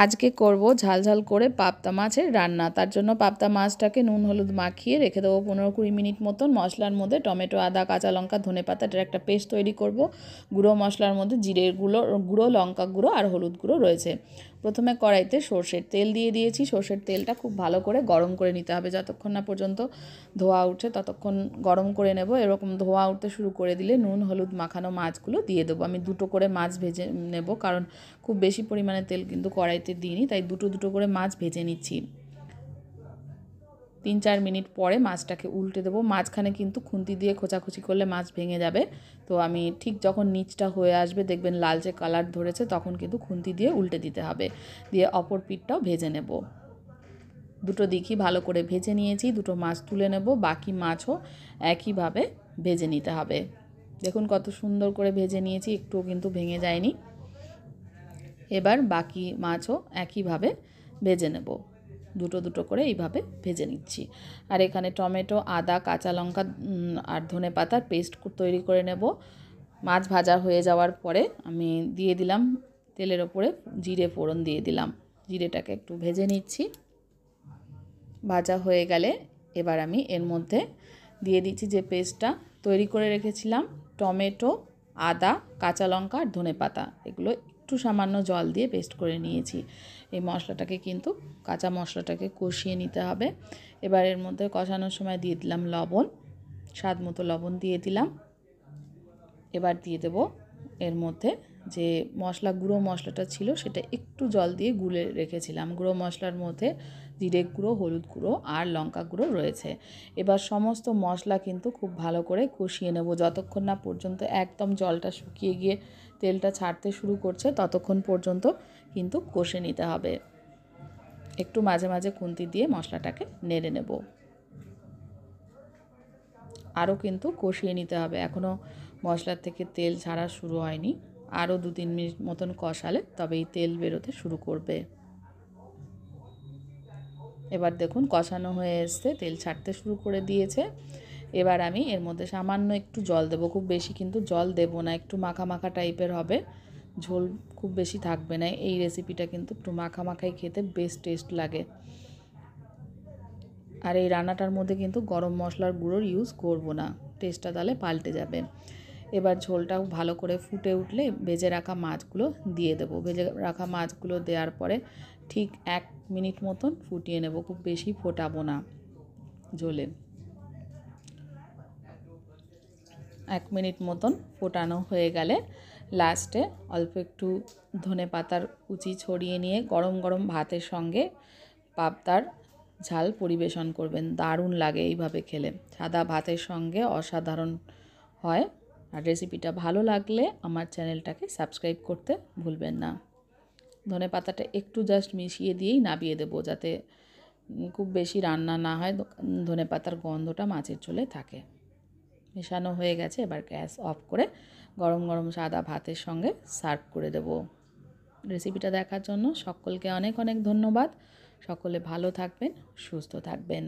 আজকে করব ঝাল ঝাল করে পাবদা মাছের রান্না। তার জন্য পাবদা মাছটাকে নুন হলুদ মাখিয়ে রেখে দেবো 15-20 মিনিট মতন। মশলার মধ্যে টমেটো, আদা, কাঁচা লঙ্কা, ধনেপাতাটার একটা পেস্ট তৈরি করব। গুঁড়ো মশলার মধ্যে জিরের গুঁড়ো, লঙ্কা গুঁড়ো আর হলুদ গুঁড়ো রয়েছে। প্রথমে কড়াইতে সর্ষের তেল দিয়ে দিয়েছি। সর্ষের তেলটা খুব ভালো করে গরম করে নিতে হবে, যতক্ষণ না পর্যন্ত ধোঁয়া উঠে ততক্ষণ গরম করে নেব। এরকম ধোঁয়া উঠতে শুরু করে দিলে নুন হলুদ মাখানো মাছগুলো দিয়ে দেবো। আমি দুটো করে মাছ ভেজে নেব, কারণ খুব বেশি পরিমাণে তেল কিন্তু কড়াইতে দিইনি, তাই দুটো করে মাছ ভেজে নিচ্ছি। 3-4 মিনিট পরে মাছটাকে উল্টে দেবো। মাঝখানে কিন্তু খুন্তি দিয়ে খোঁচাখুচি করলে মাছ ভেঙে যাবে। তো আমি ঠিক যখন নিচটা হয়ে আসবে, দেখবেন লালচে কালার ধরেছে, তখন কিন্তু খুন্তি দিয়ে উল্টে দিতে হবে। দিয়ে অপর পিঠটাও ভেজে নেব। দুটো দিকই ভালো করে ভেজে নিয়েছি। দুটো মাছ তুলে নেব, বাকি মাছও একইভাবে ভেজে নিতে হবে। দেখুন কত সুন্দর করে ভেজে নিয়েছি, একটুও কিন্তু ভেঙে যায়নি। এবার বাকি মাছও একইভাবে ভেজে নেব। দুটো করে এইভাবে ভেজে নিচ্ছি। আর এখানে টমেটো, আদা, কাঁচা লঙ্কা আর ধনেপাতার পেস্ট তৈরি করে নেব। মাছ ভাজা হয়ে যাওয়ার পরে আমি দিয়ে দিলাম তেলের ওপরে জিরে ফোড়ন দিয়ে দিলাম। জিরেটাকে একটু ভেজে নিচ্ছি। ভাজা হয়ে গেলে এবার আমি এর মধ্যে দিয়ে দিচ্ছি যে পেস্টটা তৈরি করে রেখেছিলাম। টমেটো, আদা, কাঁচা লঙ্কা আর ধনেপাতা, এগুলো একটু সামান্য জল দিয়ে পেস্ট করে নিয়েছি। এই মশলাটাকে কিন্তু কাঁচা মশলাটাকে কষিয়ে নিতে হবে। এবার এর মধ্যে কষানোর সময় দিয়ে দিলাম লবণ, স্বাদ মতো লবণ দিয়ে দিলাম। এবার দিয়ে দেব এর মধ্যে যে গুঁড়ো মশলাটা ছিল, সেটা একটু জল দিয়ে গুলে রেখেছিলাম। গুঁড়ো মশলার মধ্যে জিরে গুঁড়ো, হলুদ গুঁড়ো আর লঙ্কা গুঁড়ো রয়েছে। এবার সমস্ত মশলা কিন্তু খুব ভালো করে কষিয়ে নেব, যতক্ষণ না পর্যন্ত একদম জলটা শুকিয়ে গিয়ে তেলটা ছাড়তে শুরু করছে, ততক্ষণ পর্যন্ত কিন্তু কষে নিতে হবে। একটু মাঝে মাঝে খুন্তি দিয়ে মশলাটাকে নেড়ে নেব। আরও কিন্তু কষিয়ে নিতে হবে, এখনও মশলার থেকে তেল ছাড়া শুরু হয়নি। আরও 2-3 মিনিট মতন কষালে তবেই তেল বেরোতে শুরু করবে। এবার দেখুন কষানো হয়ে এসছে, তেল ছাড়তে শুরু করে দিয়েছে। এবার আমি এর মধ্যে সামান্য একটু জল দেব, খুব বেশি কিন্তু জল দেব না, একটু মাখা মাখা টাইপের হবে, ঝোল খুব বেশি থাকবে না। এই রেসিপিটা কিন্তু একটু মাখা মাখাই খেতে বেশ টেস্ট লাগে। আর এই রান্নাটার মধ্যে কিন্তু গরম মশলার গুঁড়োর ইউজ করব না, টেস্টটা তাহলে পাল্টে যাবে। এবার ঝোলটাও ভালো করে ফুটে উঠলে ভেজে রাখা মাছগুলো দিয়ে দেবো। ভেজে রাখা মাছগুলো দেওয়ার পরে ঠিক 1 মিনিট মতন ফুটিয়ে নেব, খুব বেশি ফোটাবো না ঝোলে। 1 মিনিট মতন ফোটানো হয়ে গেলে লাস্টে অল্প একটু ধনেপাতার কুচি ছড়িয়ে নিয়ে গরম গরম ভাতের সঙ্গে পাবদার ঝাল পরিবেশন করবেন। দারুণ লাগে এইভাবে খেলে, সাদা ভাতের সঙ্গে অসাধারণ হয়। আর রেসিপিটা ভালো লাগলে আমার চ্যানেলটাকে সাবস্ক্রাইব করতে ভুলবেন না। ধনেপাতাটা একটু জাস্ট মিশিয়ে দিয়েই নামিয়ে দেবো, যাতে খুব বেশি রান্না না হয়, ধনেপাতার গন্ধটা মাছের ঝোলে থাকে। মেশানো হয়ে গেছে, এবার গ্যাস অফ করে গরম গরম সাদা ভাতের সঙ্গে সার্ভ করে দেব। রেসিপিটা দেখার জন্য সকলকে অনেক অনেক ধন্যবাদ। সকলে ভালো থাকবেন, সুস্থ থাকবেন।